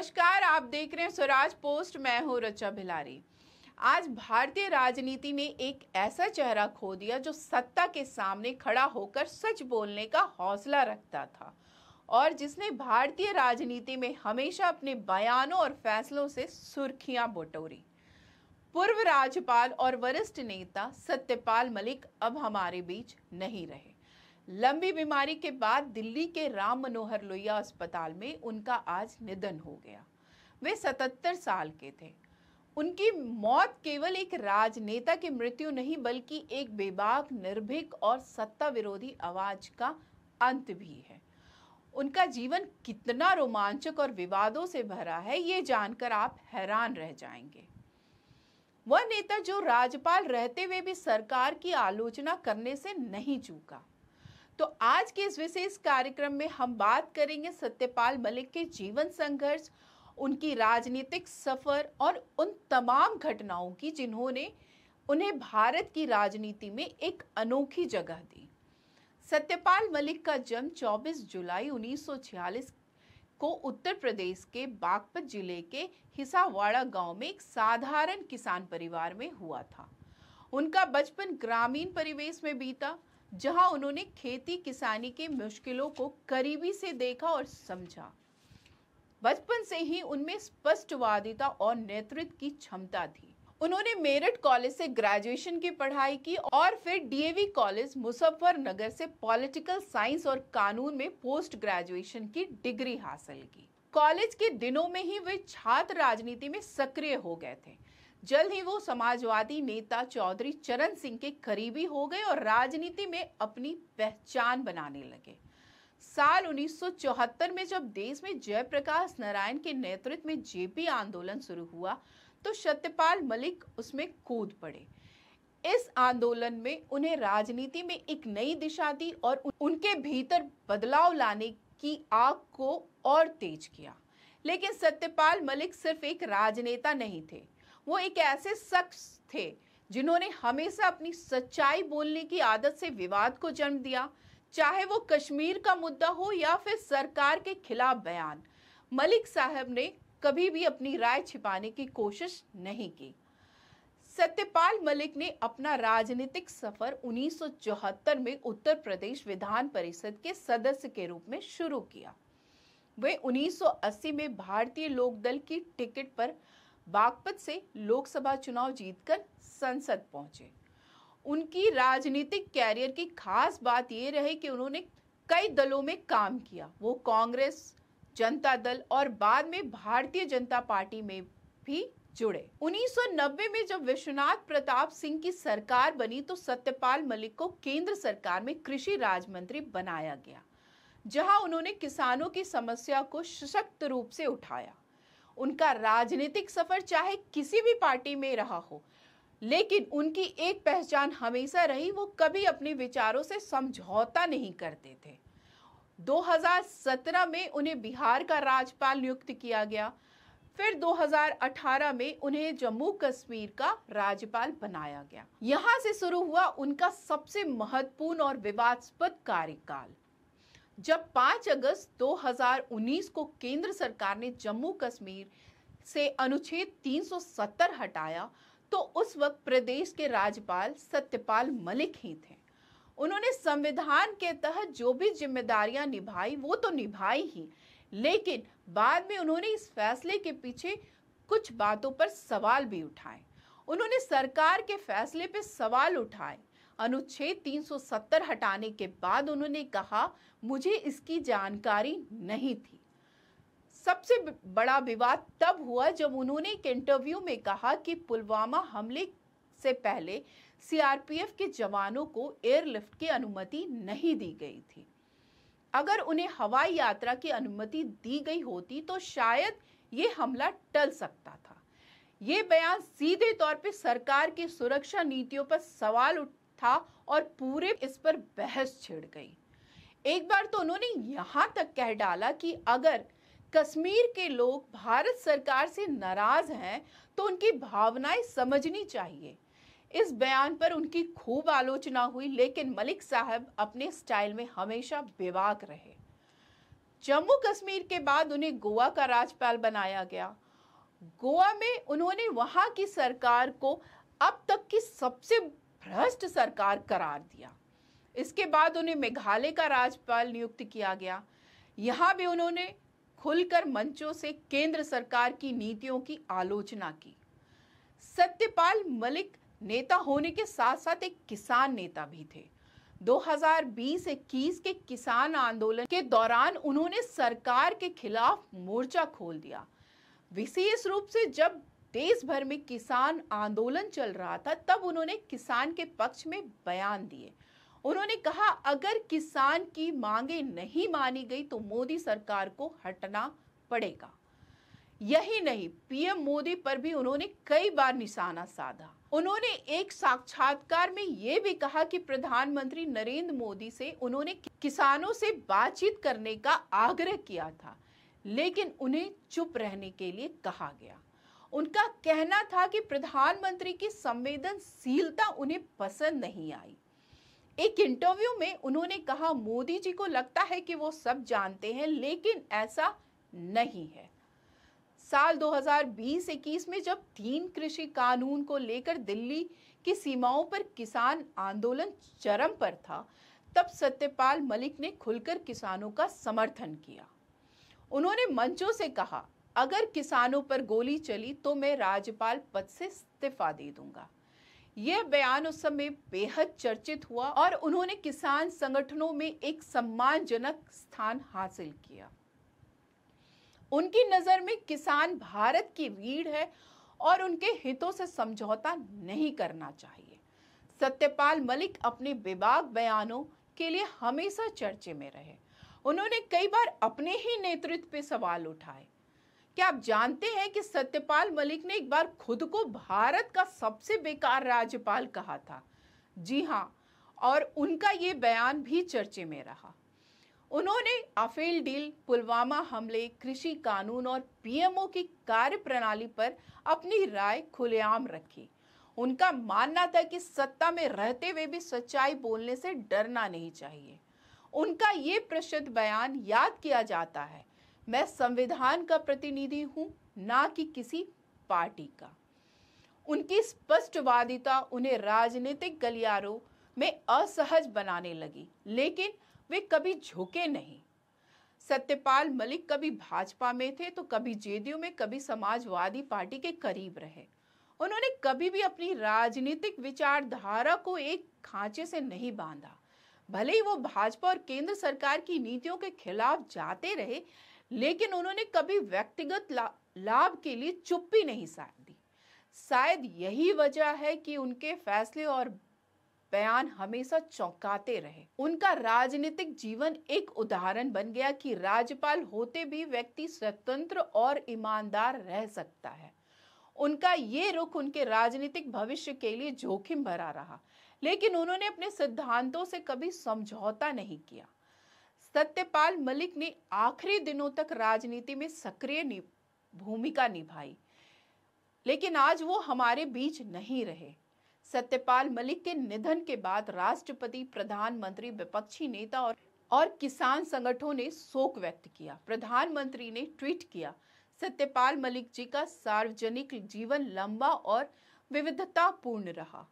नमस्कार, आप देख रहे हैं स्वराज पोस्ट। मैं हूं रचा भिलारी। आज भारतीय राजनीति ने एक ऐसा चेहरा खो दिया जो सत्ता के सामने खड़ा होकर सच बोलने का हौसला रखता था और जिसने भारतीय राजनीति में हमेशा अपने बयानों और फैसलों से सुर्खियां बटोरी। पूर्व राज्यपाल और वरिष्ठ नेता सत्यपाल मलिक अब हमारे बीच नहीं रहे। लंबी बीमारी के बाद दिल्ली के राम मनोहर लोहिया अस्पताल में उनका आज निधन हो गया। वे 77 साल के थे। उनकी मौत केवल एक राजनेता की मृत्यु नहीं बल्कि एक बेबाक, निर्भीक और सत्ता विरोधी आवाज का अंत भी है। उनका जीवन कितना रोमांचक और विवादों से भरा है, ये जानकर आप हैरान रह जाएंगे। वह नेता जो राज्यपाल रहते हुए भी सरकार की आलोचना करने से नहीं चूका। तो आज के इस विशेष कार्यक्रम में हम बात करेंगे सत्यपाल मलिक के जीवन संघर्ष, उनकी राजनीतिक सफर और उन तमाम घटनाओं की जिन्होंने उन्हें भारत की राजनीति में एक अनोखी जगह दी। सत्यपाल मलिक का जन्म 24 जुलाई 1946 को उत्तर प्रदेश के बागपत जिले के हिसावाड़ा गांव में एक साधारण किसान परिवार में हुआ था। उनका बचपन ग्रामीण परिवेश में बीता, जहां उन्होंने खेती किसानी की मुश्किलों को करीबी से देखा और समझा। बचपन से ही उनमें स्पष्टवादिता और नेतृत्व की क्षमता थी। उन्होंने मेरठ कॉलेज से ग्रेजुएशन की पढ़ाई की और फिर डीएवी कॉलेज मुजफ्फरनगर से पॉलिटिकल साइंस और कानून में पोस्ट ग्रेजुएशन की डिग्री हासिल की। कॉलेज के दिनों में ही वे छात्र राजनीति में सक्रिय हो गए थे। जल्द ही वो समाजवादी नेता चौधरी चरण सिंह के करीबी हो गए और राजनीति में अपनी पहचान बनाने लगे। साल 1974 में जब देश में जयप्रकाश नारायण के नेतृत्व में जेपी आंदोलन शुरू हुआ तो सत्यपाल मलिक उसमें कूद पड़े। इस आंदोलन में उन्हें राजनीति में एक नई दिशा दी और उनके भीतर बदलाव लाने की आग को और तेज किया। लेकिन सत्यपाल मलिक सिर्फ एक राजनेता नहीं थे, वो एक ऐसे शख्स थे जिन्होंने हमेशा अपनी सच्चाई बोलने की आदत से विवाद को जन्म दिया, चाहे वो कश्मीर का मुद्दा हो या फिर सरकार के खिलाफ बयान। मलिक साहब ने कभी भी अपनी राय छिपाने की कोशिश नहीं की। सत्यपाल मलिक ने अपना राजनीतिक सफर 1974 में उत्तर प्रदेश विधान परिषद के सदस्य के रूप में शुरू किया। वे 1980 में भारतीय लोकदल की टिकट पर बागपत से लोकसभा चुनाव जीतकर संसद पहुंचे। उनकी राजनीतिक कैरियर की खास बात यह रही कि उन्होंने कई दलों में काम किया। वो कांग्रेस, जनता दल और बाद में भारतीय जनता पार्टी में भी जुड़े। 1990 में जब विश्वनाथ प्रताप सिंह की सरकार बनी तो सत्यपाल मलिक को केंद्र सरकार में कृषि राज्य मंत्री बनाया गया, जहां उन्होंने किसानों की समस्या को सशक्त रूप से उठाया। उनका राजनीतिक सफर चाहे किसी भी पार्टी में रहा हो, लेकिन उनकी एक पहचान हमेशा रही, वो कभी अपने विचारों से समझौता नहीं करते थे। 2017 में उन्हें बिहार का राज्यपाल नियुक्त किया गया। फिर 2018 में उन्हें जम्मू कश्मीर का राज्यपाल बनाया गया। यहां से शुरू हुआ उनका सबसे महत्वपूर्ण और विवादास्पद कार्यकाल। जब 5 अगस्त 2019 को केंद्र सरकार ने जम्मू कश्मीर से अनुच्छेद 370 हटाया तो उस वक्त प्रदेश के राज्यपाल सत्यपाल मलिक ही थे। उन्होंने संविधान के तहत जो भी जिम्मेदारियां निभाई वो तो निभाई ही, लेकिन बाद में उन्होंने इस फैसले के पीछे कुछ बातों पर सवाल भी उठाए। उन्होंने सरकार के फैसले पर सवाल उठाए। अनुच्छेद 370 हटाने के बाद उन्होंने कहा, मुझे इसकी जानकारी नहीं थी। सबसे बड़ा विवाद तब हुआ जब उन्होंने एक इंटरव्यू में कहा कि पुलवामा हमले से पहले सीआरपीएफ के जवानों को एयरलिफ्ट की अनुमति नहीं दी गई थी। अगर उन्हें हवाई यात्रा की अनुमति दी गई होती तो शायद ये हमला टल सकता था। ये बयान सीधे तौर पे सरकार की सुरक्षा नीतियों पर सवाल था और पूरे इस पर बहस छिड़ गई। एक बार तो उन्होंने यहां तक कह डाला कि अगर कश्मीर के लोग भारत सरकार से नाराज हैं तो उनकी भावनाएं समझनी चाहिए। इस बयान पर उनकी खूब आलोचना हुई, लेकिन मलिक साहब अपने स्टाइल में हमेशा बेबाक रहे। जम्मू कश्मीर के बाद उन्हें गोवा का राज्यपाल बनाया गया। गोवा में उन्होंने वहां की सरकार को अब तक की सबसे भ्रष्ट सरकार करार दिया। इसके बाद उन्हें मेघालय का राज्यपाल नियुक्त किया गया। यहां भी उन्होंने खुलकर मंचों से केंद्र सरकार की नीतियों की आलोचना की। सत्यपाल मलिक नेता होने के साथ साथ एक किसान नेता भी थे। 2020-21 के किसान आंदोलन के दौरान उन्होंने सरकार के खिलाफ मोर्चा खोल दिया। विशेष रूप से जब देश भर में किसान आंदोलन चल रहा था, तब उन्होंने किसान के पक्ष में बयान दिए। उन्होंने कहा, अगर किसान की मांगे नहीं मानी गई तो मोदी सरकार को हटना पड़ेगा। यही नहीं, पीएम मोदी पर भी उन्होंने कई बार निशाना साधा। उन्होंने एक साक्षात्कार में यह भी कहा कि प्रधानमंत्री नरेंद्र मोदी से उन्होंने किसानों से बातचीत करने का आग्रह किया था, लेकिन उन्हें चुप रहने के लिए कहा गया। उनका कहना था कि प्रधानमंत्री की संवेदनशीलता उन्हें पसंद नहीं आई। एक इंटरव्यू में उन्होंने कहा, मोदी जी को लगता है कि वो सब जानते हैं, लेकिन ऐसा नहीं है। साल 2020-21 में जब 3 कृषि कानून को लेकर दिल्ली की सीमाओं पर किसान आंदोलन चरम पर था, तब सत्यपाल मलिक ने खुलकर किसानों का समर्थन किया। उन्होंने मंचों से कहा, अगर किसानों पर गोली चली तो मैं राज्यपाल पद से इस्तीफा दे दूंगा। यह बयान उस समय बेहद चर्चित हुआ और उन्होंने किसान संगठनों में एक सम्मानजनक स्थान हासिल किया। उनकी नजर में किसान भारत की रीढ़ है और उनके हितों से समझौता नहीं करना चाहिए। सत्यपाल मलिक अपने बेबाक बयानों के लिए हमेशा चर्चे में रहे। उन्होंने कई बार अपने ही नेतृत्व पे सवाल उठाए। क्या आप जानते हैं कि सत्यपाल मलिक ने एक बार खुद को भारत का सबसे बेकार राज्यपाल कहा था? जी हाँ, और उनका ये बयान भी चर्चे में रहा। उन्होंने राफेल डील, पुलवामा हमले, कृषि कानून और पीएमओ की कार्यप्रणाली पर अपनी राय खुलेआम रखी। उनका मानना था कि सत्ता में रहते हुए भी सच्चाई बोलने से डरना नहीं चाहिए। उनका ये प्रसिद्ध बयान याद किया जाता है, मैं संविधान का प्रतिनिधि हूं, ना कि किसी पार्टी का। उनकी स्पष्टवादिता उन्हें राजनीतिक गलियारों में असहज बनाने लगी, लेकिन वे कभी झुके नहीं। सत्यपाल मलिक कभी भाजपा में थे तो कभी जेडीयू में, कभी समाजवादी पार्टी के करीब रहे। उन्होंने कभी भी अपनी राजनीतिक विचारधारा को एक खांचे से नहीं बांधा। भले ही वो भाजपा और केंद्र सरकार की नीतियों के खिलाफ जाते रहे, लेकिन उन्होंने कभी व्यक्तिगत लाभ के लिए चुप्पी नहीं साधी। शायद यही वजह है कि उनके फैसले और बयान हमेशा चौंकाते रहे। उनका राजनीतिक जीवन एक उदाहरण बन गया कि राज्यपाल होते भी व्यक्ति स्वतंत्र और ईमानदार रह सकता है। उनका ये रुख उनके राजनीतिक भविष्य के लिए जोखिम भरा रहा, लेकिन उन्होंने अपने सिद्धांतों से कभी समझौता नहीं किया। सत्यपाल मलिक ने आखिरी दिनों तक राजनीति में सक्रिय भूमिका निभाई, लेकिन आज वो हमारे बीच नहीं रहे। सत्यपाल मलिक के निधन के बाद राष्ट्रपति, प्रधानमंत्री, विपक्षी नेता और किसान संगठनों ने शोक व्यक्त किया। प्रधानमंत्री ने ट्वीट किया, सत्यपाल मलिक जी का सार्वजनिक जीवन लंबा और विविधतापूर्ण रहा।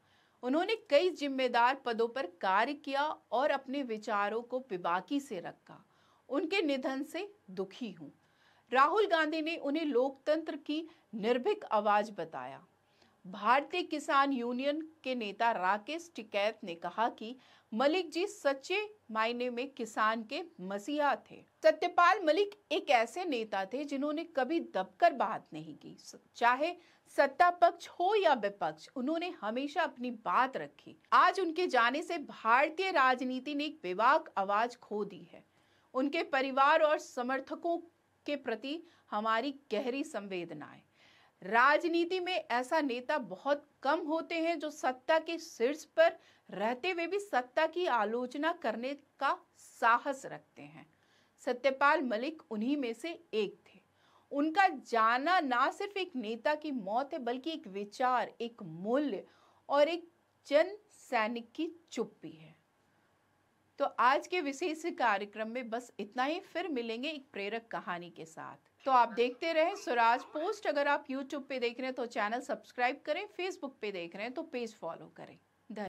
उन्होंने कई जिम्मेदार पदों पर कार्य किया और अपने विचारों को बेबाकी से रखा। उनके निधन से दुखी हूं। राहुल गांधी ने उन्हें लोकतंत्र की निर्भीक आवाज बताया। भारतीय किसान यूनियन के नेता राकेश टिकैत ने कहा कि मलिक जी सच्चे मायने में किसान के मसीहा थे। सत्यपाल मलिक एक ऐसे नेता थे जिन्होंने कभी दबकर बात नहीं की। चाहे सत्ता पक्ष हो या विपक्ष, उन्होंने हमेशा अपनी बात रखी। आज उनके जाने से भारतीय राजनीति ने एक बेबाक आवाज खो दी है। उनके परिवार और समर्थकों के प्रति हमारी गहरी संवेदनाएं। राजनीति में ऐसा नेता बहुत कम होते हैं जो सत्ता के शीर्ष पर रहते हुए भी सत्ता की आलोचना करने का साहस रखते हैं। सत्यपाल मलिक उन्हीं में से एक थे। उनका जाना ना सिर्फ एक नेता की मौत है, बल्कि एक विचार, एक मूल्य और एक जन सैनिक की चुप्पी है। तो आज के विशेष कार्यक्रम में बस इतना ही, फिर मिलेंगे एक प्रेरक कहानी के साथ। तो आप देखते रहे स्वराज पोस्ट। अगर आप YouTube पे देख रहे हैं तो चैनल सब्सक्राइब करें, Facebook पे देख रहे हैं तो पेज फॉलो करें।